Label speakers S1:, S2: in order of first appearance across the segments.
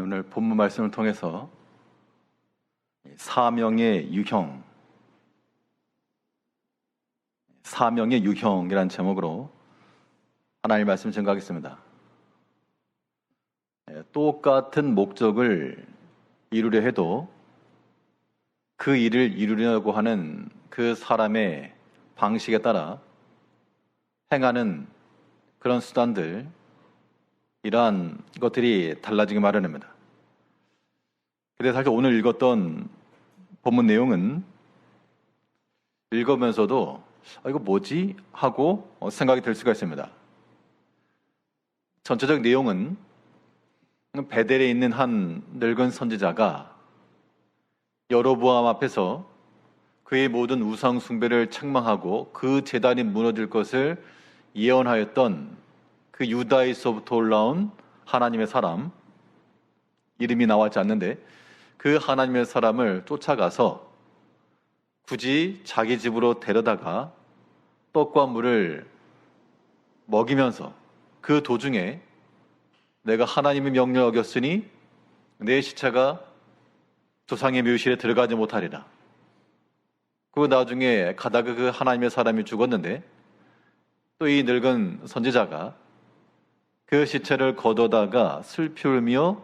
S1: 오늘 본문 말씀을 통해서 사명의 유형이라는 제목으로 하나님의 말씀을 증거하겠습니다. 똑같은 목적을 이루려 해도 그 일을 이루려고 하는 그 사람의 방식에 따라 행하는 그런 수단들, 이러한 것들이 달라지기 마련입니다. 그래서 사실 오늘 읽었던 본문 내용은 읽으면서도 이거 뭐지? 하고 생각이 들 수가 있습니다. 전체적 내용은 베델에 있는 한 늙은 선지자가 여로보암 앞에서 그의 모든 우상 숭배를 책망하고 그 제단이 무너질 것을 예언하였던 그 유다에서부터 올라온 하나님의 사람, 이름이 나왔지 않는데 그 하나님의 사람을 쫓아가서 굳이 자기 집으로 데려다가 떡과 물을 먹이면서 그 도중에 내가 하나님의 명령을 어겼으니 내 시체가 조상의 묘실에 들어가지 못하리라. 그 나중에 가다가 그 하나님의 사람이 죽었는데 또 이 늙은 선지자가 그 시체를 거둬다가 슬피 울며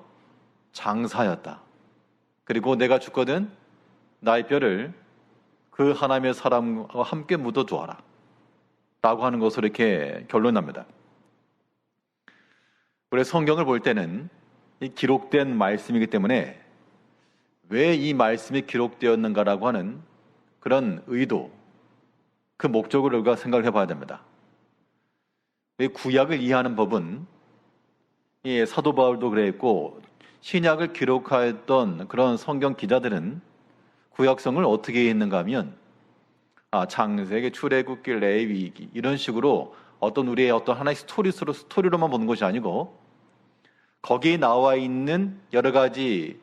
S1: 장사하였다. 그리고 내가 죽거든 나의 뼈를 그 하나님의 사람과 함께 묻어두어라 라고 하는 것으로 이렇게 결론납니다. 우리 성경을 볼 때는 이 기록된 말씀이기 때문에 왜 이 말씀이 기록되었는가라고 하는 그런 의도, 그 목적을 우리가 생각을 해봐야 됩니다. 이 구약을 이해하는 법은 이 사도 바울도 그랬고 신약을 기록하였던 그런 성경 기자들은 구약성을 어떻게 이해했는가 하면 창세기, 출애굽기, 레위기 이런 식으로 어떤 우리의 어떤 하나의 스토리로만 보는 것이 아니고 거기에 나와 있는 여러 가지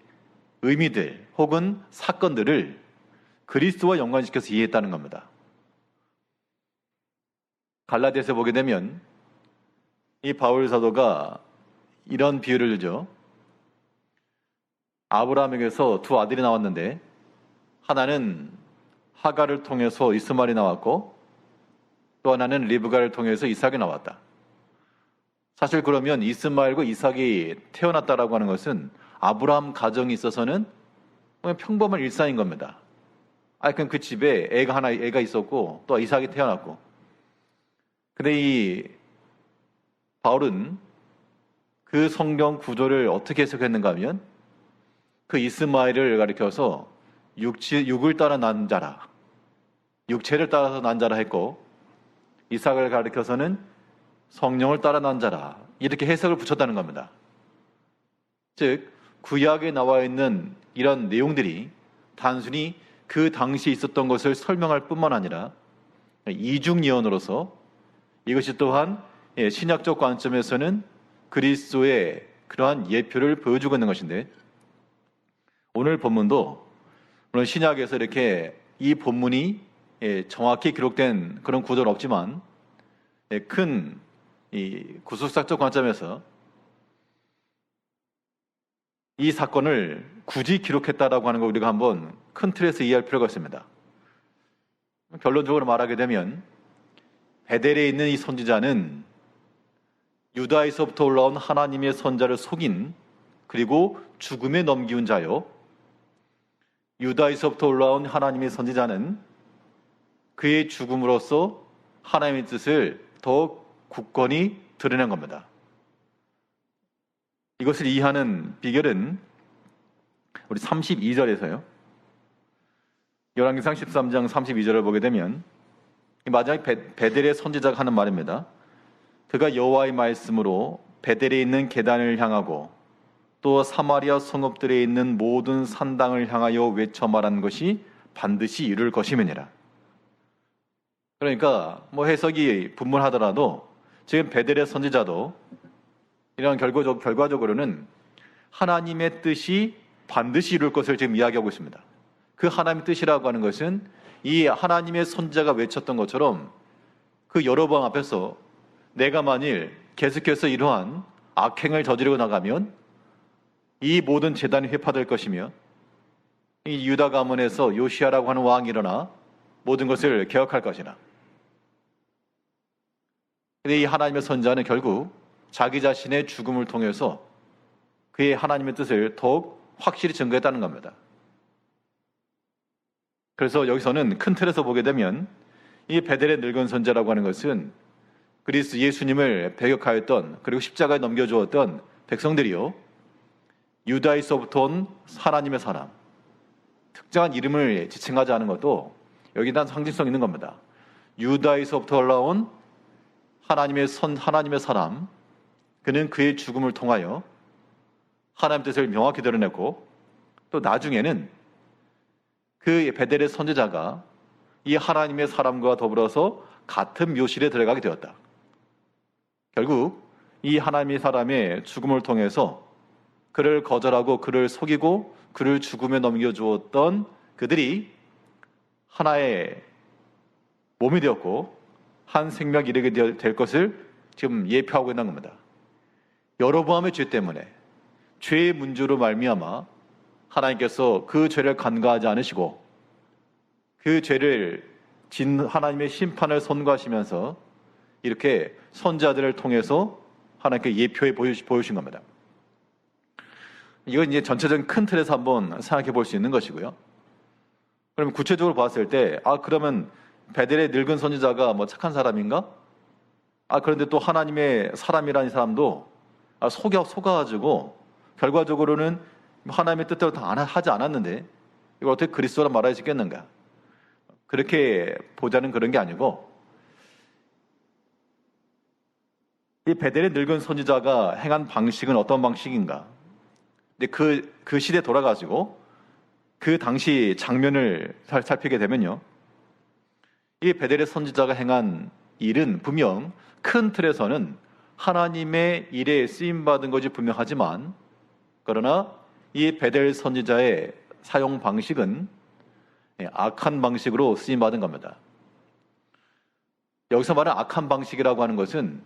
S1: 의미들 혹은 사건들을 그리스도와 연관시켜서 이해했다는 겁니다. 갈라디아서 보게 되면 이 바울 사도가 이런 비유를 들죠. 아브라함에게서 두 아들이 나왔는데 하나는 하갈을 통해서 이스마엘이 나왔고 또 하나는 리브가를 통해서 이삭이 나왔다. 사실 그러면 이스마엘과 이삭이 태어났다라고 하는 것은 아브라함 가정에 있어서는 그냥 평범한 일상인 겁니다. 그럼 그 집에 애가 있었고 또 이삭이 태어났고. 근데 이 바울은 그 성경 구조를 어떻게 해석했는가 하면 그 이스마엘을 가리켜서 육을 따라 난 자라, 육체를 따라서 난 자라 했고 이삭을 가리켜서는 성령을 따라 난 자라, 이렇게 해석을 붙였다는 겁니다. 즉 구약에 나와 있는 이런 내용들이 단순히 그 당시에 있었던 것을 설명할 뿐만 아니라 이중 예언으로서 이것이 또한 신약적 관점에서는 그리스도의 그러한 예표를 보여주고 있는 것인데, 오늘 본문도 물론 신약에서 이렇게 이 본문이 정확히 기록된 그런 구조는 없지만 큰 구속사적 관점에서 이 사건을 굳이 기록했다라고 하는 걸 우리가 한번 큰 틀에서 이해할 필요가 있습니다. 결론적으로 말하게 되면 베델에 있는 이 선지자는 유다에서부터 올라온 하나님의 선자를 속인 그리고 죽음에 넘기운 자요, 유다에서부터 올라온 하나님의 선지자는 그의 죽음으로써 하나님의 뜻을 더 굳건히 드러낸 겁니다. 이것을 이해하는 비결은 우리 32절에서요. 열왕기상 13장 32절을 보게 되면 마지막에 베델의 선지자가 하는 말입니다. 그가 여호와의 말씀으로 베델에 있는 계단을 향하고 또 사마리아 성읍들에 있는 모든 산당을 향하여 외쳐 말한 것이 반드시 이룰 것임이니라. 그러니까 해석이 분분하더라도 지금 베델의 선지자도 이런 결과적으로는 하나님의 뜻이 반드시 이룰 것을 지금 이야기하고 있습니다. 그 하나님의 뜻이라고 하는 것은 이 하나님의 선지자가 외쳤던 것처럼 그 여로보암 앞에서 내가 만일 계속해서 이러한 악행을 저지르고 나가면 이 모든 재단이 회파될 것이며 이 유다 가문에서 요시아라고 하는 왕이 일어나 모든 것을 개혁할 것이나. 근데 이 하나님의 선지자는 결국 자기 자신의 죽음을 통해서 그의 하나님의 뜻을 더욱 확실히 증거했다는 겁니다. 그래서 여기서는 큰 틀에서 보게 되면 이 베델의 늙은 선지자라고 하는 것은 그리스도 예수님을 배격하였던, 그리고 십자가에 넘겨주었던 백성들이요, 유다에서부터 온 하나님의 사람, 특정한 이름을 지칭하지 않은 것도 여기에 대한 상징성 있는 겁니다. 유다에서부터 올라온 하나님의 사람, 그는 그의 죽음을 통하여 하나님의 뜻을 명확히 드러냈고, 또 나중에는 그 베델의 선지자가 이 하나님의 사람과 더불어서 같은 묘실에 들어가게 되었다. 결국 이 하나님의 사람의 죽음을 통해서 그를 거절하고 그를 속이고 그를 죽음에 넘겨주었던 그들이 하나의 몸이 되었고 한 생명이 이르게 될 것을 지금 예표하고 있는 겁니다. 여로보암의 죄 때문에, 죄의 문제로 말미암아 하나님께서 그 죄를 간과하지 않으시고 그 죄를 진 하나님의 심판을 선고하시면서 이렇게 선지자들을 통해서 하나님께 예표해 보여주신 겁니다. 이건 이제 전체적인 큰 틀에서 한번 생각해 볼 수 있는 것이고요. 그러면 구체적으로 봤을 때, 그러면 베델의 늙은 선지자가 뭐 착한 사람인가? 그런데 또 하나님의 사람이라는 사람도 속아가지고 결과적으로는 하나님의 뜻대로 다 하지 않았는데 이걸 어떻게 그리스도라 말할 수 있겠는가? 그렇게 보자는 그런 게 아니고, 이 베델의 늙은 선지자가 행한 방식은 어떤 방식인가? 근데 그 시대에 돌아가지고 그 당시 장면을 살피게 되면요, 이 베델의 선지자가 행한 일은 분명 큰 틀에서는 하나님의 일에 쓰임받은 것이 분명하지만, 그러나 이 베델 선지자의 사용 방식은 악한 방식으로 쓰임받은 겁니다. 여기서 말하는 악한 방식이라고 하는 것은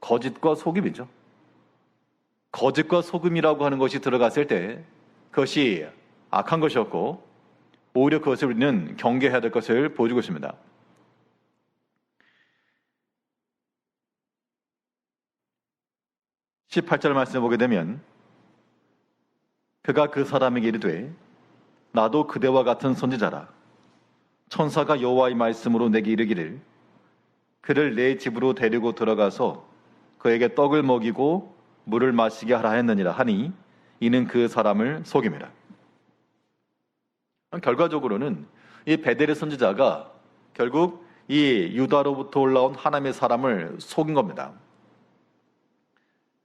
S1: 거짓과 속임이죠. 거짓과 속임이라고 하는 것이 들어갔을 때 그것이 악한 것이었고, 오히려 그것을 우리는 경계해야 될 것을 보여주고 있습니다. (18절) 말씀을 보게 되면, 그가 그 사람에게 이르되 나도 그대와 같은 선지자라. 천사가 여호와의 말씀으로 내게 이르기를 그를 내 집으로 데리고 들어가서 그에게 떡을 먹이고 물을 마시게 하라 했느니라 하니 이는 그 사람을 속임이라. 결과적으로는 이 베델의 선지자가 결국 이 유다로부터 올라온 하나님의 사람을 속인 겁니다.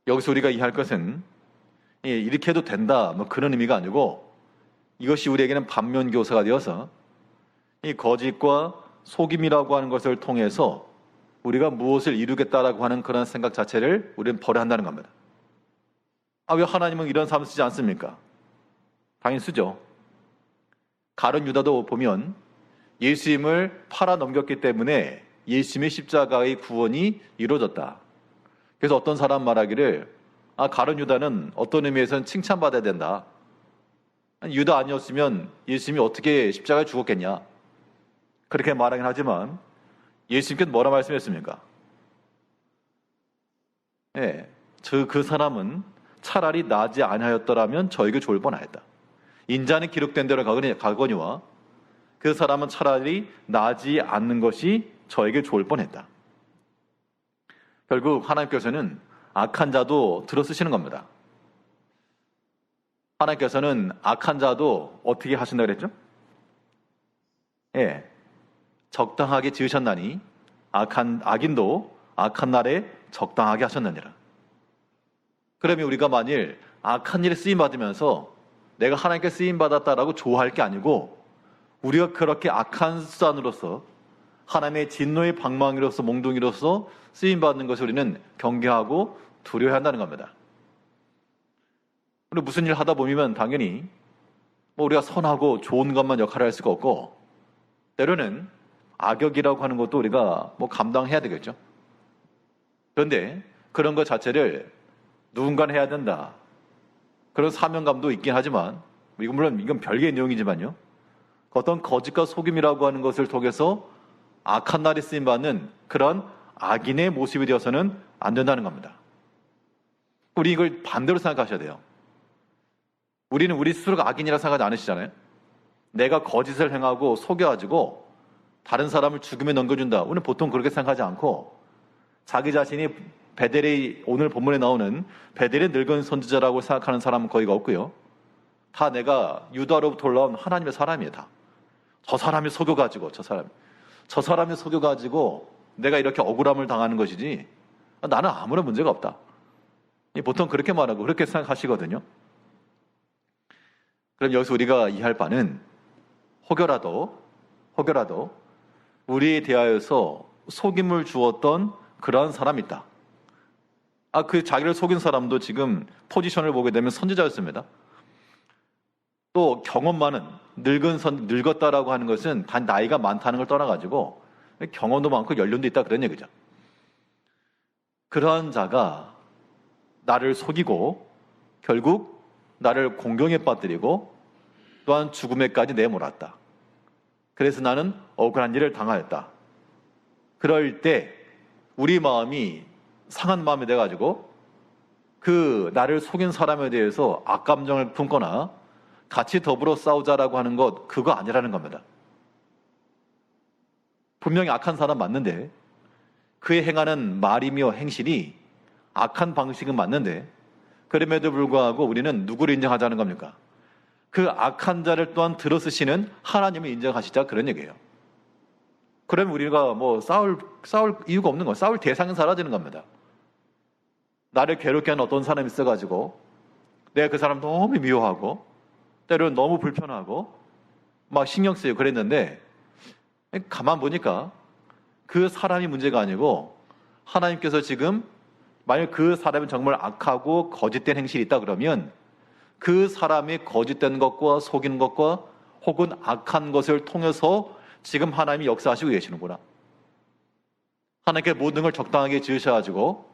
S1: 여기서 우리가 이해할 것은 이렇게 해도 된다 뭐 그런 의미가 아니고, 이것이 우리에게는 반면교사가 되어서 이 거짓과 속임이라고 하는 것을 통해서 우리가 무엇을 이루겠다라고 하는 그런 생각 자체를 우리는 버려야 한다는 겁니다. 왜 하나님은 이런 삶을 쓰지 않습니까? 당연히 쓰죠. 가룟 유다도 보면 예수님을 팔아 넘겼기 때문에 예수님의 십자가의 구원이 이루어졌다. 그래서 어떤 사람 말하기를 가룟 유다는 어떤 의미에서는 칭찬받아야 된다. 유다 아니었으면 예수님이 어떻게 십자가에 죽었겠냐. 그렇게 말하긴 하지만 예수님께서 뭐라 말씀했습니까? 그 사람은 차라리 나지 아니하였더라면 저에게 좋을 뻔하였다. 인자는 기록된 대로 가거니와 그 사람은 차라리 나지 않는 것이 저에게 좋을 뻔했다. 결국 하나님께서는 악한 자도 들어쓰시는 겁니다. 하나님께서는 악한 자도 어떻게 하신다 그랬죠? 적당하게 지으셨나니 악인도 악한 날에 적당하게 하셨느니라. 그러면 우리가 만일 악한 일에 쓰임받으면서 내가 하나님께 쓰임받았다라고 좋아할 게 아니고, 우리가 그렇게 악한 수단으로서 하나님의 진노의 방망이로서 몽둥이로서 쓰임받는 것을 우리는 경계하고 두려워해야 한다는 겁니다. 그리고 무슨 일 하다 보면 당연히 우리가 선하고 좋은 것만 역할을 할 수가 없고, 때로는 악역이라고 하는 것도 우리가 감당해야 되겠죠. 그런데 그런 것 자체를 누군가는 해야 된다, 그런 사명감도 있긴 하지만, 물론 이건 별개의 내용이지만요. 어떤 거짓과 속임이라고 하는 것을 통해서 악한 날에 쓰임받는 그런 악인의 모습이 되어서는 안 된다는 겁니다. 우리 이걸 반대로 생각하셔야 돼요. 우리는 우리 스스로가 악인이라 생각하지 않으시잖아요. 내가 거짓을 행하고 속여가지고 다른 사람을 죽음에 넘겨준다. 우리는 보통 그렇게 생각하지 않고 자기 자신이 베델의, 오늘 본문에 나오는 베델의 늙은 선지자라고 생각하는 사람은 거의가 없고요. 다 내가 유다로부터 올라온 하나님의 사람이에요. 다. 저 사람이 속여가지고 저 사람이 속여가지고 내가 이렇게 억울함을 당하는 것이지 나는 아무런 문제가 없다. 보통 그렇게 말하고 그렇게 생각하시거든요. 그럼 여기서 우리가 이해할 바는 혹여라도 우리에 대하여서 속임을 주었던 그러한 사람이 있다. 그 자기를 속인 사람도 지금 포지션을 보게 되면 선지자였습니다. 또 경험 많은 늙었다라고 하는 것은 단 나이가 많다는 걸 떠나가지고 경험도 많고 연륜도 있다 그런 얘기죠. 그러한 자가 나를 속이고 결국 나를 공경에 빠뜨리고 또한 죽음에까지 내몰았다. 그래서 나는 억울한 일을 당하였다. 그럴 때 우리 마음이 상한 마음이 돼가지고 그 나를 속인 사람에 대해서 악감정을 품거나 같이 더불어 싸우자라고 하는 것, 그거 아니라는 겁니다. 분명히 악한 사람 맞는데 그의 행하는 말이며 행실이 악한 방식은 맞는데 그럼에도 불구하고 우리는 누구를 인정하자는 겁니까? 그 악한 자를 또한 들어쓰시는 하나님을 인정하시자 그런 얘기예요. 그러면 우리가 싸울 이유가 없는 거예요. 싸울 대상이 사라지는 겁니다. 나를 괴롭게 하는 어떤 사람이 있어가지고 내가 그 사람 너무 미워하고 때로는 너무 불편하고 막 신경 쓰이고 그랬는데 가만 보니까 그 사람이 문제가 아니고 하나님께서 지금 만약 그 사람이 정말 악하고 거짓된 행실이 있다 그러면 그 사람이 거짓된 것과 속이는 것과 혹은 악한 것을 통해서 지금 하나님이 역사하시고 계시는구나. 하나님께 모든 걸 적당하게 지으셔가지고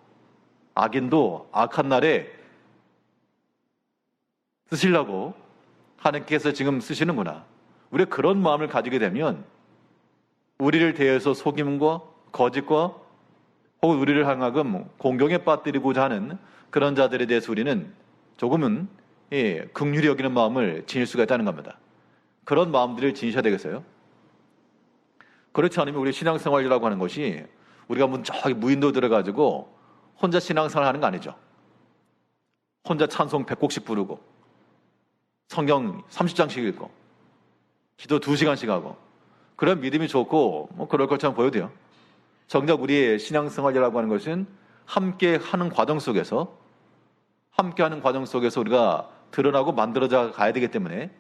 S1: 악인도 악한 날에 쓰시려고 하나님께서 지금 쓰시는구나. 우리가 그런 마음을 가지게 되면 우리를 대해서 속임과 거짓과 혹은 우리를 향하여 공경에 빠뜨리고자 하는 그런 자들에 대해서 우리는 조금은 긍휼히 여기는 마음을 지닐 수가 있다는 겁니다. 그런 마음들을 지니셔야 되겠어요. 그렇지 않으면 우리 신앙생활이라고 하는 것이 우리가 저기 무인도 들어가지고 혼자 신앙생활 하는 거 아니죠. 혼자 찬송 100곡씩 부르고 성경 30장씩 읽고 기도 2시간씩 하고 그런 믿음이 좋고 그럴 것처럼 보여도요. 정작 우리의 신앙생활이라고 하는 것은 함께하는 과정 속에서 우리가 드러나고 만들어져 가야 되기 때문에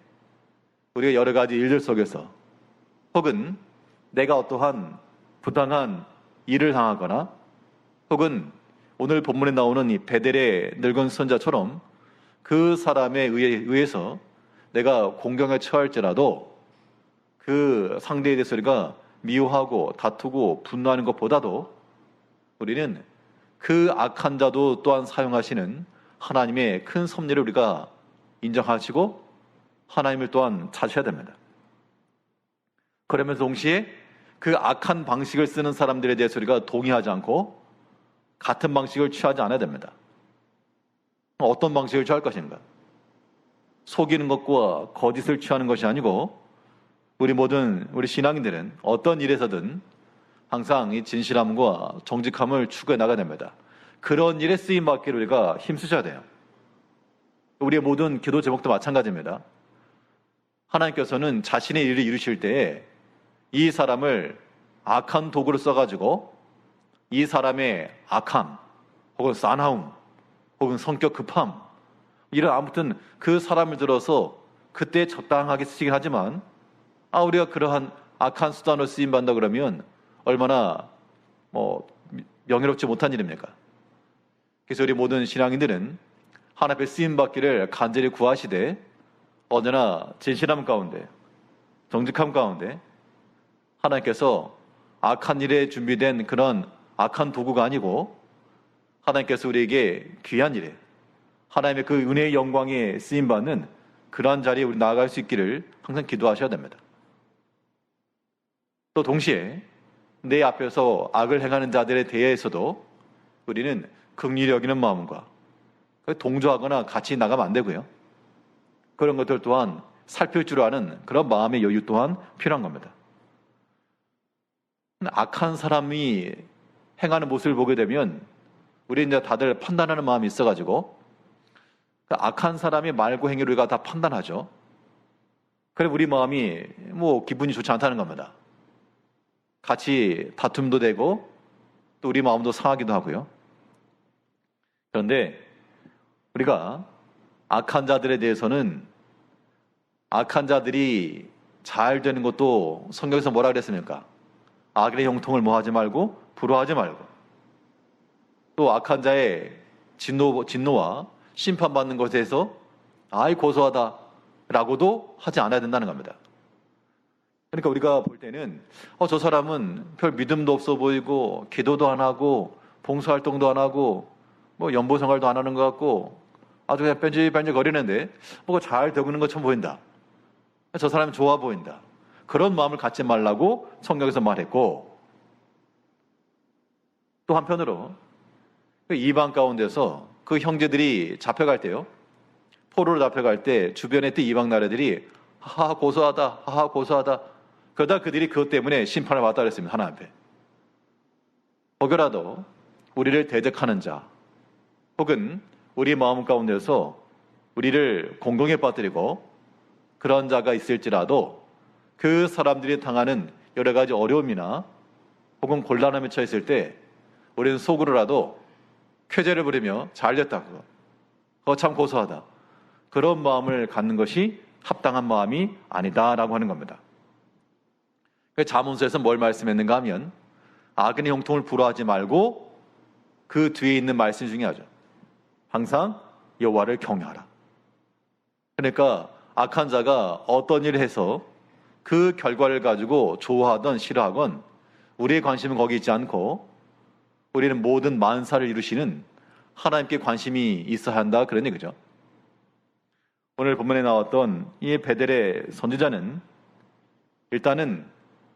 S1: 우리가 여러 가지 일들 속에서 혹은 내가 어떠한 부당한 일을 당하거나 혹은 오늘 본문에 나오는 이 베델의 늙은 선자처럼 그 사람에 의해서 내가 공경에 처할지라도 그 상대에 대해서 우리가 미워하고 다투고 분노하는 것보다도 우리는 그 악한 자도 또한 사용하시는 하나님의 큰 섭리를 우리가 인정하시고 하나님을 또한 찾으셔야 됩니다. 그러면서 동시에 그 악한 방식을 쓰는 사람들에 대해서 우리가 동의하지 않고 같은 방식을 취하지 않아야 됩니다. 어떤 방식을 취할 것인가? 속이는 것과 거짓을 취하는 것이 아니고 우리 신앙인들은 어떤 일에서든 항상 이 진실함과 정직함을 추구해 나가야 됩니다. 그런 일에 쓰임받기를 우리가 힘쓰셔야 돼요. 우리의 모든 기도 제목도 마찬가지입니다. 하나님께서는 자신의 일을 이루실 때에 이 사람을 악한 도구를 써가지고 이 사람의 악함 혹은 싸나움 혹은 성격 급함 이런 아무튼 그 사람을 들어서 그때 적당하게 쓰시긴 하지만 우리가 그러한 악한 수단으로 쓰임받는다 그러면 얼마나 명예롭지 못한 일입니까? 그래서 우리 모든 신앙인들은 하나님 앞에 쓰임받기를 간절히 구하시되 언제나 진실함 가운데 정직함 가운데 하나님께서 악한 일에 준비된 그런 악한 도구가 아니고 하나님께서 우리에게 귀한 일에 하나님의 그 은혜의 영광에 쓰임받는 그러한 자리에 우리 나아갈 수 있기를 항상 기도하셔야 됩니다. 또 동시에 내 앞에서 악을 행하는 자들에 대해서도 우리는 긍휼히 여기는 마음과 동조하거나 같이 나가면 안 되고요. 그런 것들 또한 살필 줄 아는 그런 마음의 여유 또한 필요한 겁니다. 악한 사람이 행하는 모습을 보게 되면 우리 이제 다들 판단하는 마음이 있어가지고 그 악한 사람의 말고 행위를 우리가 다 판단하죠. 그래 우리 마음이 기분이 좋지 않다는 겁니다. 같이 다툼도 되고 또 우리 마음도 상하기도 하고요. 그런데 우리가 악한 자들에 대해서는 악한 자들이 잘 되는 것도 성경에서 뭐라 그랬습니까? 악의 형통을 하지 말고 부러워하지 말고 또 악한 자의 진노와 심판받는 것에 대해서 아이 고소하다 라고도 하지 않아야 된다는 겁니다. 그러니까 우리가 볼 때는 저 사람은 별 믿음도 없어 보이고 기도도 안 하고 봉사활동도 안 하고 연보생활도 안 하는 것 같고 아주 그냥 뺀질뺀질 거리는데 뭐가 잘 되고 있는 것처럼 보인다. 저 사람이 좋아 보인다. 그런 마음을 갖지 말라고 성경에서 말했고 또 한편으로 그 이방 가운데서 그 형제들이 잡혀갈 때요. 포로로 잡혀갈 때 주변에 있던 이방 나라들이 하하 고소하다 하하 고소하다 그러다 그들이 그것 때문에 심판을 받았다 그랬습니다. 하나님 앞에. 혹여라도 우리를 대적하는 자 혹은 우리 마음 가운데서 우리를 공경에 빠뜨리고 그런 자가 있을지라도 그 사람들이 당하는 여러 가지 어려움이나 혹은 곤란함에 처했을 때 우리는 속으로라도 쾌재를 부리며 잘됐다고 그거 참 고소하다 그런 마음을 갖는 것이 합당한 마음이 아니다라고 하는 겁니다. 잠언서에서 뭘 말씀했는가 하면 악인의 형통을 부러워하지 말고 그 뒤에 있는 말씀 중에 하죠. 항상 여호와를 경외하라. 그러니까 악한 자가 어떤 일을 해서 그 결과를 가지고 좋아하든 싫어하건 우리의 관심은 거기 있지 않고 우리는 모든 만사를 이루시는 하나님께 관심이 있어야 한다 그런 얘기죠. 오늘 본문에 나왔던 이 베델의 선지자는 일단은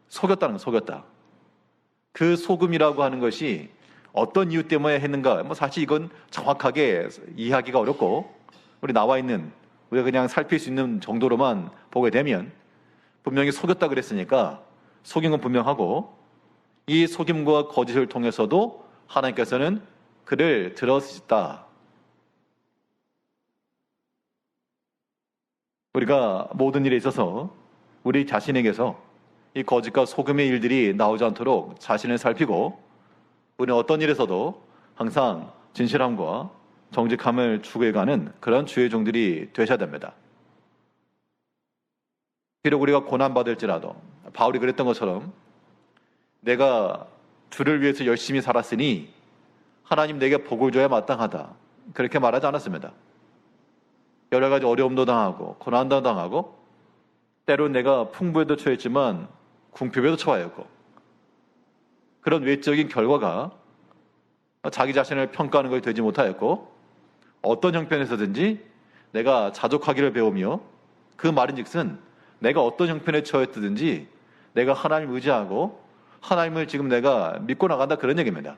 S1: 속였다는 거, 속였다. 그 속음이라고 하는 것이 어떤 이유 때문에 했는가 사실 이건 정확하게 이해하기가 어렵고 우리 나와 있는 우리가 그냥 살필 수 있는 정도로만 보게 되면 분명히 속였다 그랬으니까 속인 건 분명하고 이 속임과 거짓을 통해서도 하나님께서는 그를 들었다. 우리가 모든 일에 있어서 우리 자신에게서 이 거짓과 속임의 일들이 나오지 않도록 자신을 살피고 우리는 어떤 일에서도 항상 진실함과 정직함을 추구해가는 그런 주의 종들이 되셔야 됩니다. 비록 우리가 고난받을지라도 바울이 그랬던 것처럼 내가 주를 위해서 열심히 살았으니 하나님 내게 복을 줘야 마땅하다 그렇게 말하지 않았습니다. 여러 가지 어려움도 당하고 고난도 당하고 때론 내가 풍부에도 처했지만 궁핍에도 처하였고 그런 외적인 결과가 자기 자신을 평가하는 것이 되지 못하였고 어떤 형편에서든지 내가 자족하기를 배우며 그 말인즉슨 내가 어떤 형편에 처했든지 내가 하나님을 의지하고 하나님을 지금 내가 믿고 나간다 그런 얘기입니다.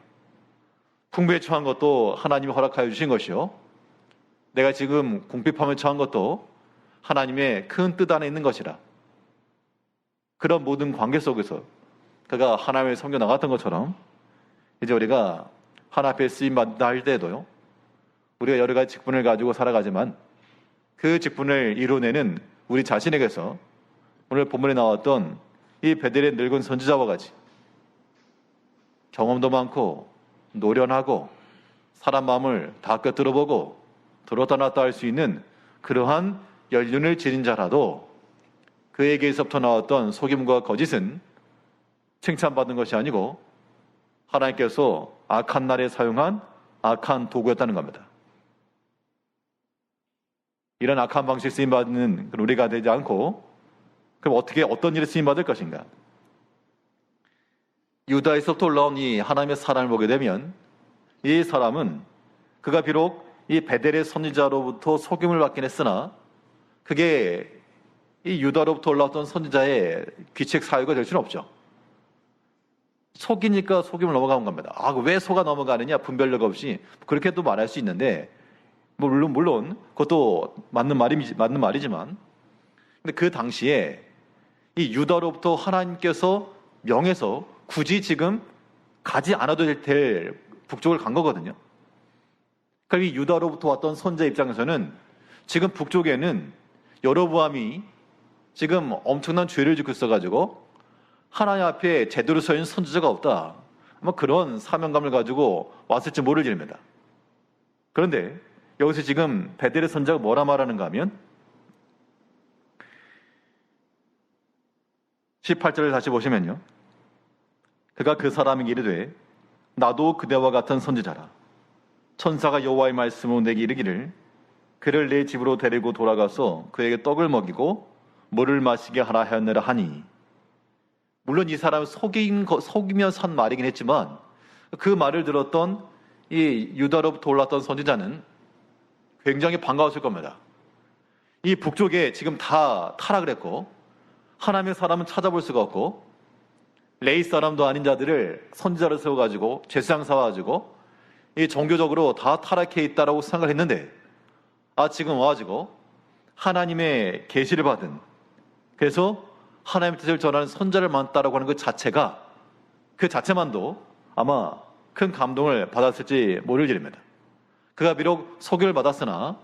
S1: 풍부에 처한 것도 하나님이 허락하여 주신 것이요 내가 지금 궁핍함에 처한 것도 하나님의 큰 뜻 안에 있는 것이라. 그런 모든 관계 속에서 그가 하나님을 섬겨 나갔던 것처럼 이제 우리가 하나님 앞에 쓰임받다 할 때도요 우리가 여러 가지 직분을 가지고 살아가지만 그 직분을 이뤄내는 우리 자신에게서 오늘 본문에 나왔던 이 베델의 늙은 선지자와 같이 경험도 많고 노련하고 사람 마음을 다 꿰뚫어보고 들었다 놨다 할 수 있는 그러한 연륜을 지닌 자라도 그에게서부터 나왔던 속임과 거짓은 칭찬받는 것이 아니고 하나님께서 악한 날에 사용한 악한 도구였다는 겁니다. 이런 악한 방식에 쓰임받는 우리가 되지 않고 그럼 어떤 일에 쓰임받을 것인가? 유다에서부터 올라온 이 하나님의 사람을 보게 되면 이 사람은 그가 비록 이 베델의 선지자로부터 속임을 받긴 했으나 그게 이 유다로부터 올라왔던 선지자의 귀책 사유가 될 수는 없죠. 속이니까 속임을 넘어간 겁니다. 왜 속아 넘어가느냐? 분별력 없이 그렇게도 말할 수 있는데 물론 그것도 맞는 말이지만 근데 그 당시에 이 유다로부터 하나님께서 명해서 굳이 지금 가지 않아도 될 북쪽을 간 거거든요. 그러니까 이 유다로부터 왔던 선지자 입장에서는 지금 북쪽에는 여로보암이 지금 엄청난 죄를 짓고 있어가지고 하나님 앞에 제대로 서 있는 선지자가 없다. 그런 사명감을 가지고 왔을지 모르겠습니다. 그런데 여기서 지금 베델의 선지자가 뭐라 말하는가 하면 18절을 다시 보시면요. 그가 그 사람에게 이르되 나도 그대와 같은 선지자라. 천사가 여호와의 말씀으로 내게 이르기를 그를 내 집으로 데리고 돌아가서 그에게 떡을 먹이고 물을 마시게 하라 하였느라 하니. 물론 이 사람은 속이면서 한 말이긴 했지만 그 말을 들었던 이 유다로부터 올랐던 선지자는 굉장히 반가웠을 겁니다. 이 북쪽에 지금 다 타락을 했고 하나님의 사람은 찾아볼 수가 없고 레이 사람도 아닌 자들을 선지자로 세워가지고 제사장 사와가지고 이 종교적으로 다 타락해 있다라고 생각을 했는데 지금 와가지고 하나님의 계시를 받은 그래서 하나님의 뜻을 전하는 선지자를 만났다라고 하는 그 자체만도 아마 큰 감동을 받았을지 모를 일입니다. 그가 비록 소개를 받았으나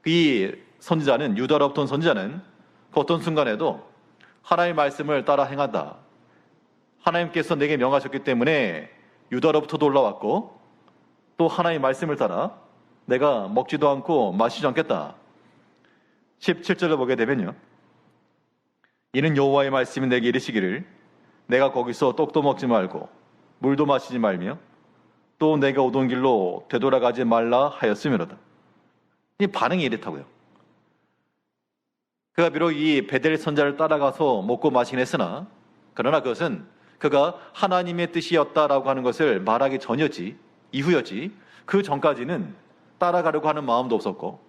S1: 이 선지자는 유다로부터 온 선지자는 그 어떤 순간에도 하나님의 말씀을 따라 행한다. 하나님께서 내게 명하셨기 때문에 유다로부터도 올라왔고 또 하나님의 말씀을 따라 내가 먹지도 않고 마시지 않겠다. 17절을 보게 되면요. 이는 여호와의 말씀이 내게 이르시기를 내가 거기서 떡도 먹지 말고 물도 마시지 말며 또 내가 오던 길로 되돌아가지 말라 하였음이로다. 이 반응이 이렇다고요. 그가 비록 이 베델 선자를 따라가서 먹고 마시긴 했으나 그러나 그것은 그가 하나님의 뜻이었다라고 하는 것을 말하기 전이었지 이후였지 그 전까지는 따라가려고 하는 마음도 없었고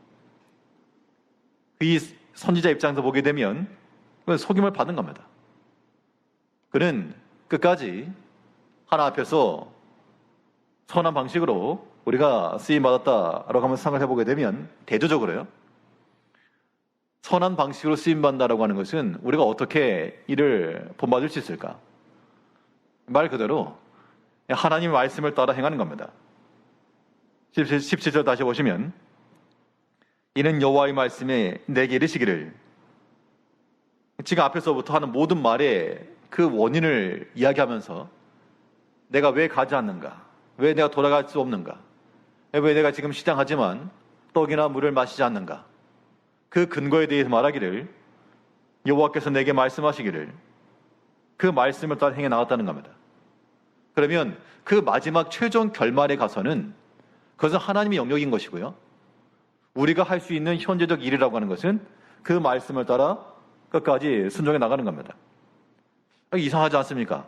S1: 이 선지자 입장에서 보게 되면 그건 속임을 받은 겁니다. 그는 끝까지 하나 앞에서 선한 방식으로 우리가 쓰임받았다라고 한번 생각해 보게 되면 대조적으로요. 선한 방식으로 쓰임받는다라고 하는 것은 우리가 어떻게 이를 본받을 수 있을까? 말 그대로 하나님의 말씀을 따라 행하는 겁니다. 17절 다시 보시면 이는 여호와의 말씀에 내게 이르시기를 지금 앞에서부터 하는 모든 말에 그 원인을 이야기하면서 내가 왜 가지 않는가? 왜 내가 돌아갈 수 없는가? 왜 내가 지금 시장하지만 떡이나 물을 마시지 않는가? 그 근거에 대해서 말하기를 여호와께서 내게 말씀하시기를 그 말씀을 따라 행해 나갔다는 겁니다. 그러면 그 마지막 최종 결말에 가서는 그것은 하나님의 영역인 것이고요. 우리가 할 수 있는 현재적 일이라고 하는 것은 그 말씀을 따라 끝까지 순종해 나가는 겁니다. 이상하지 않습니까?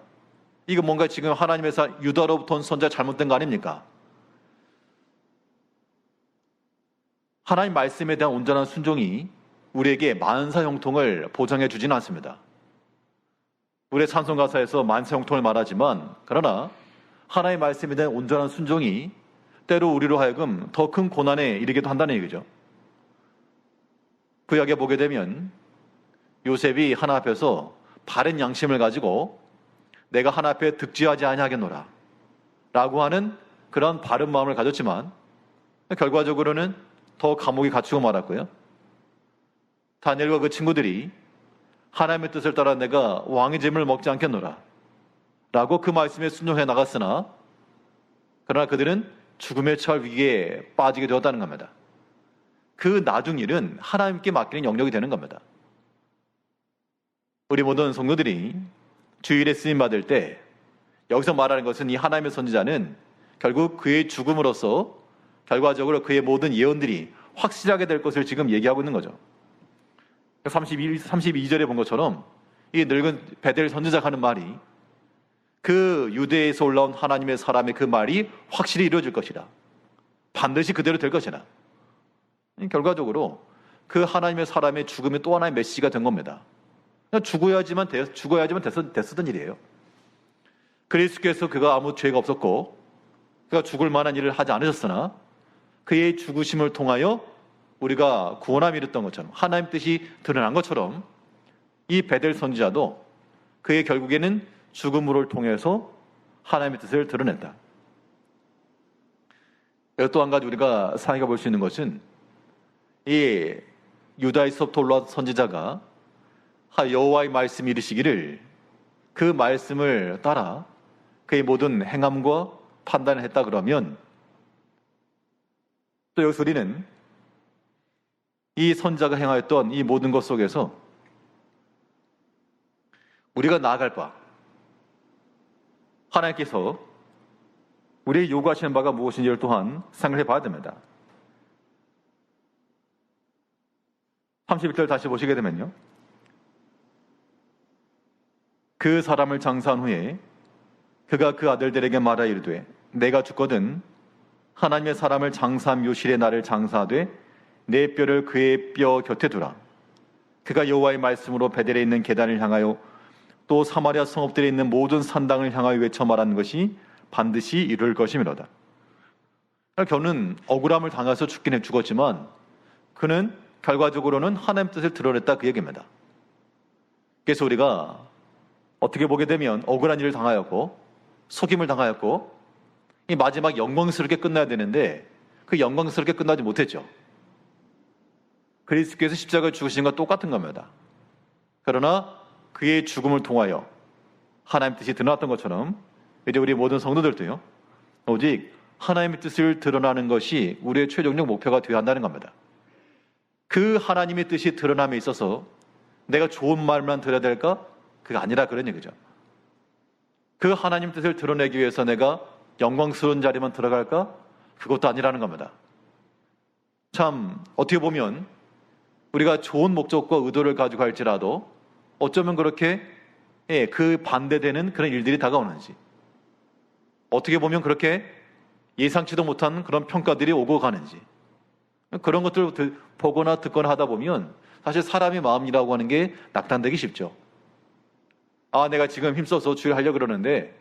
S1: 이거 뭔가 지금 하나님의 유다로부터 온 선지자 잘못된 거 아닙니까? 하나님 말씀에 대한 온전한 순종이 우리에게 만사 형통을 보장해 주지는 않습니다. 우리의 찬송 가사에서 만사 형통을 말하지만 그러나 하나님의 말씀에 대한 온전한 순종이 때로 우리로 하여금 더 큰 고난에 이르기도 한다는 얘기죠. 구약에 보게 되면 요셉이 하나 앞에서 바른 양심을 가지고 내가 하나 앞에 득지하지 아니하겠노라 라고 하는 그런 바른 마음을 가졌지만 결과적으로는 더 감옥에 갇히고 말았고요. 다니엘과 그 친구들이 하나님의 뜻을 따라 내가 왕의 짐을 먹지 않겠노라 라고 그 말씀에 순종해 나갔으나 그러나 그들은 죽음의 처할 위기에 빠지게 되었다는 겁니다. 그 나중 일은 하나님께 맡기는 영역이 되는 겁니다. 우리 모든 성도들이 주일에 쓰임받을 때 여기서 말하는 것은 이 하나님의 선지자는 결국 그의 죽음으로써 결과적으로 그의 모든 예언들이 확실하게 될 것을 지금 얘기하고 있는 거죠. 32절에 본 것처럼 이 늙은 베델 선지자가 하는 말이 그 유대에서 올라온 하나님의 사람의 그 말이 확실히 이루어질 것이다. 반드시 그대로 될 것이나. 결과적으로 그 하나님의 사람의 죽음이 또 하나의 메시지가 된 겁니다. 죽어야지만 됐었던 일이에요. 그리스도께서 그가 아무 죄가 없었고 그가 죽을 만한 일을 하지 않으셨으나 그의 죽으심을 통하여 우리가 구원함이 이뤘던 것처럼, 하나님 뜻이 드러난 것처럼, 이 베델 선지자도 그의 결국에는 죽음을 통해서 하나님의 뜻을 드러낸다. 또 한 가지 우리가 생각해 볼 수 있는 것은, 이 유다에서부터 올라온 선지자가 여호와의 말씀이 이르시기를 그 말씀을 따라 그의 모든 행함과 판단을 했다 그러면, 또 여기서 우리는 이 선지자가 행하였던 이 모든 것 속에서 우리가 나아갈 바, 하나님께서 우리에게 요구하시는 바가 무엇인지를 또한 생각해 봐야 됩니다. 31절 다시 보시게 되면요, 그 사람을 장사한 후에 그가 그 아들들에게 말하 이르되 내가 죽거든 하나님의 사람을 장사한 묘실에 나를 장사하되 내 뼈를 그의 뼈 곁에 두라. 그가 여호와의 말씀으로 베델에 있는 계단을 향하여 또 사마리아 성읍들에 있는 모든 산당을 향하여 외쳐 말하는 것이 반드시 이룰 것이미로다. 그는 억울함을 당해서 죽긴 죽었지만 그는 결과적으로는 하나님 뜻을 드러냈다, 그 얘기입니다. 그래서 우리가 어떻게 보게 되면 억울한 일을 당하였고 속임을 당하였고 이 마지막 영광스럽게 끝나야 되는데 그 영광스럽게 끝나지 못했죠. 그리스도께서 십자가에 죽으신 것과 똑같은 겁니다. 그러나 그의 죽음을 통하여 하나님의 뜻이 드러났던 것처럼 이제 우리 모든 성도들도요, 오직 하나님의 뜻을 드러나는 것이 우리의 최종적 목표가 되어야 한다는 겁니다. 그 하나님의 뜻이 드러남에 있어서 내가 좋은 말만 들어야 될까? 그게 아니라 그런 얘기죠. 그 하나님 뜻을 드러내기 위해서 내가 영광스러운 자리만 들어갈까? 그것도 아니라는 겁니다. 참 어떻게 보면 우리가 좋은 목적과 의도를 가지고 할지라도 어쩌면 그렇게 그 반대되는 그런 일들이 다가오는지, 어떻게 보면 그렇게 예상치도 못한 그런 평가들이 오고 가는지, 그런 것들을 보거나 듣거나 하다 보면 사실 사람의 마음이라고 하는 게 낙담되기 쉽죠. 아, 내가 지금 힘써서 주일 하려고 그러는데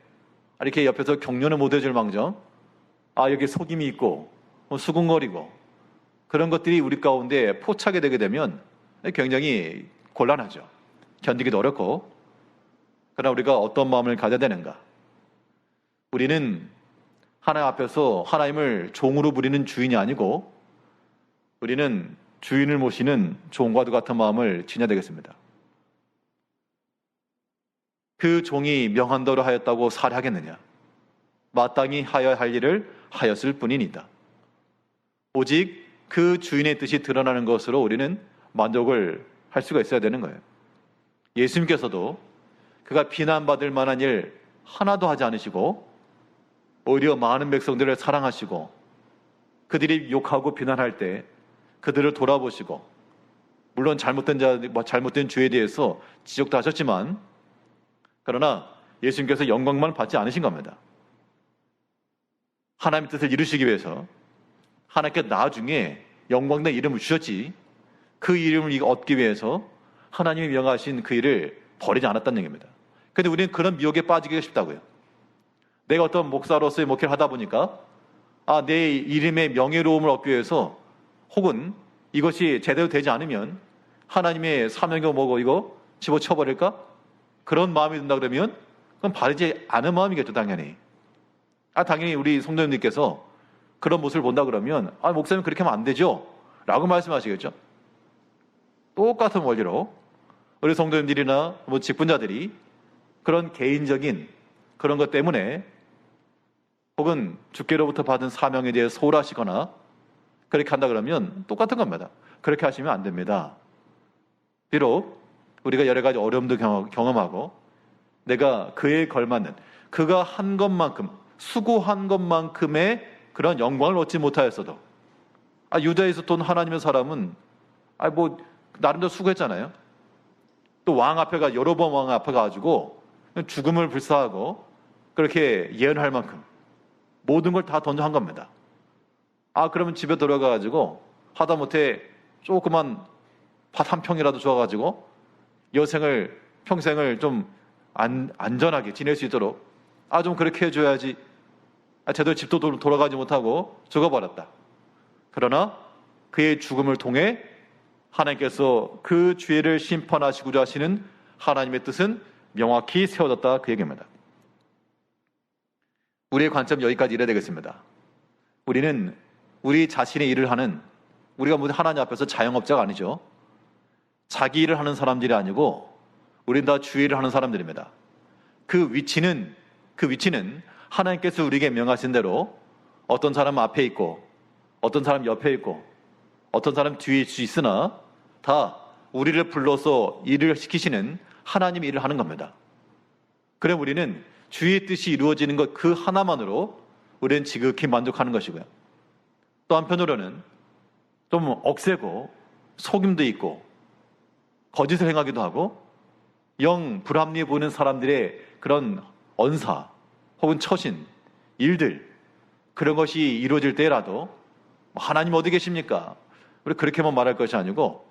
S1: 이렇게 옆에서 격려는 못 해줄 망정, 여기 속임이 있고 수군거리고 그런 것들이 우리 가운데 포착이 되게 되면 굉장히 곤란하죠. 견디기도 어렵고. 그러나 우리가 어떤 마음을 가져야 되는가? 우리는 하나님 앞에서 하나님을 종으로 부리는 주인이 아니고 우리는 주인을 모시는 종과도 같은 마음을 지녀야 되겠습니다. 그 종이 명한대로 하였다고 살해하겠느냐? 마땅히 하여야 할 일을 하였을 뿐이니이다. 오직 그 주인의 뜻이 드러나는 것으로 우리는 만족을 할 수가 있어야 되는 거예요. 예수님께서도 그가 비난받을 만한 일 하나도 하지 않으시고 오히려 많은 백성들을 사랑하시고 그들이 욕하고 비난할 때 그들을 돌아보시고, 물론 잘못된 죄에 대해서 지적도 하셨지만, 그러나 예수님께서 영광만 받지 않으신 겁니다. 하나님의 뜻을 이루시기 위해서 하나님께 나중에 영광된 이름을 주셨지, 그 이름을 얻기 위해서 하나님이 명하신 그 일을 버리지 않았다는 얘기입니다. 그런데 우리는 그런 미혹에 빠지기가 쉽다고요. 내가 어떤 목사로서의 목회를 하다 보니까 내 이름의 명예로움을 얻기 위해서, 혹은 이것이 제대로 되지 않으면 하나님의 사명이 뭐고 이거 집어쳐버릴까? 그런 마음이 든다 그러면 그건 바르지 않은 마음이겠죠, 당연히. 당연히 우리 성도님들께서 그런 모습을 본다 그러면 목사님 그렇게 하면 안 되죠 라고 말씀하시겠죠. 똑같은 원리로 우리 성도님들이나 직분자들이 그런 개인적인 그런 것 때문에 혹은 주께로부터 받은 사명에 대해 소홀하시거나 그렇게 한다 그러면 똑같은 겁니다. 그렇게 하시면 안 됩니다. 비록 우리가 여러 가지 어려움도 경험하고 내가 그에 걸맞는, 그가 한 것만큼, 수고한 것만큼의 그런 영광을 얻지 못하였어도, 유다에서 돈 하나님의 사람은 나름대로 수고했잖아요. 또 왕 앞에 여로보암 왕 앞에 가지고 죽음을 불사하고 그렇게 예언할 만큼 모든 걸 다 던져 한 겁니다. 그러면 집에 들어가가지고 하다못해 조그만 밭 한 평이라도 줘가지고 평생을 좀 안전하게 지낼 수 있도록 좀 그렇게 해줘야지. 제대로 집도 돌아가지 못하고 죽어버렸다. 그러나 그의 죽음을 통해 하나님께서 그 죄를 심판하시고자 하시는 하나님의 뜻은 명확히 세워졌다, 그 얘기입니다. 우리의 관점 여기까지 이래야 되겠습니다. 우리는 우리 자신의 일을 하는, 우리가 하나님 앞에서 자영업자가 아니죠. 자기 일을 하는 사람들이 아니고 우리는 다 주의 일을 하는 사람들입니다. 그 위치는 하나님께서 우리에게 명하신 대로 어떤 사람 앞에 있고 어떤 사람 옆에 있고 어떤 사람 뒤에 있으나 다 우리를 불러서 일을 시키시는 하나님의 일을 하는 겁니다. 그럼 우리는 주의 뜻이 이루어지는 것 그 하나만으로 우리는 지극히 만족하는 것이고요. 또 한편으로는 좀 억세고 속임도 있고 거짓을 행하기도 하고 영 불합리해 보이는 사람들의 그런 언사 혹은 처신, 일들, 그런 것이 이루어질 때라도 하나님 어디 계십니까? 우리 그렇게만 말할 것이 아니고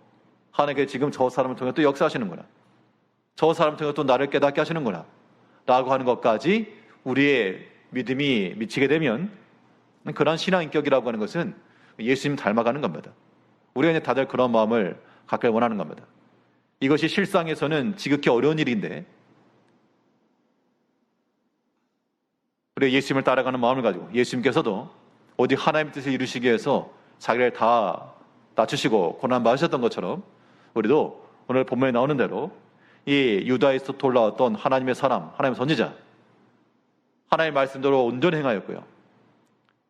S1: 하나님께 지금 저 사람을 통해 또 역사하시는구나, 저 사람을 통해 또 나를 깨닫게 하시는구나 라고 하는 것까지 우리의 믿음이 미치게 되면 그런 신앙인격이라고 하는 것은 예수님 닮아가는 겁니다. 우리가 이제 다들 그런 마음을 갖길 원하는 겁니다. 이것이 실상에서는 지극히 어려운 일인데 우리가 예수님을 따라가는 마음을 가지고 예수님께서도 오직 하나님의 뜻을 이루시기 위해서 자기를 다 낮추시고 고난받으셨던 것처럼 우리도 오늘 본문에 나오는 대로 이 유다에서 올라왔던 하나님의 사람, 하나님의 선지자, 하나님의 말씀대로 온전히 행하였고요.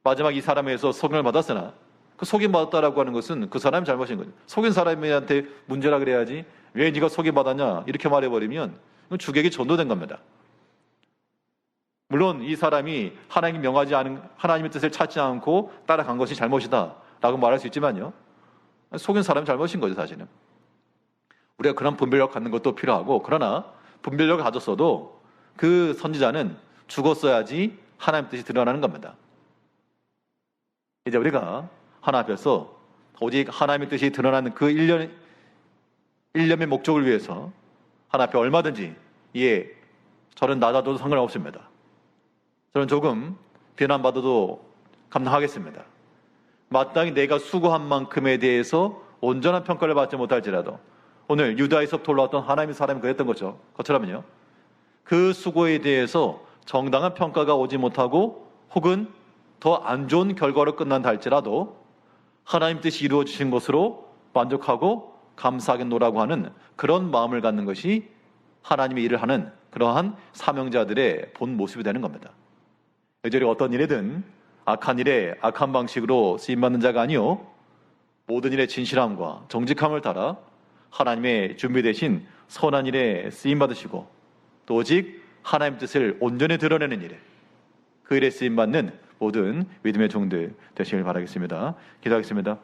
S1: 마지막 이 사람에서 속임을 받았으나 그 속임받았다라고 하는 것은 그 사람이 잘못인 거죠. 속인 사람한테 문제라 그래야지 왜 네가 속임받았냐 이렇게 말해버리면 주객이 전도된 겁니다. 물론 이 사람이 하나님이 명하지 않은 하나님의 뜻을 찾지 않고 따라간 것이 잘못이다 라고 말할 수 있지만요, 속인 사람이 잘못인 거죠. 사실은 우리가 그런 분별력 갖는 것도 필요하고, 그러나 분별력을 가졌어도 그 선지자는 죽었어야지 하나님의 뜻이 드러나는 겁니다. 이제 우리가 하나님 앞에서 오직 하나님의 뜻이 드러나는 그 일념의 목적을 위해서 하나님 앞에 얼마든지 저는 낮아도 상관없습니다. 저는 조금 비난받아도 감당하겠습니다. 마땅히 내가 수고한 만큼에 대해서 온전한 평가를 받지 못할지라도 오늘 유다에서부터 올라왔던 하나님의 사람이 그랬던 것처럼요, 그 수고에 대해서 정당한 평가가 오지 못하고 혹은 더 안 좋은 결과로 끝난다 할지라도 하나님 뜻이 이루어지신 것으로 만족하고 감사하겠노라고 하는 그런 마음을 갖는 것이 하나님의 일을 하는 그러한 사명자들의 본 모습이 되는 겁니다. 여전히 어떤 일이든 악한 일에 악한 방식으로 쓰임받는 자가 아니요 모든 일에 진실함과 정직함을 따라 하나님의 준비되신 선한 일에 쓰임받으시고 또 오직 하나님의 뜻을 온전히 드러내는 일에 그 일에 쓰임받는 모든 믿음의 종들 되시길 바라겠습니다. 기도하겠습니다.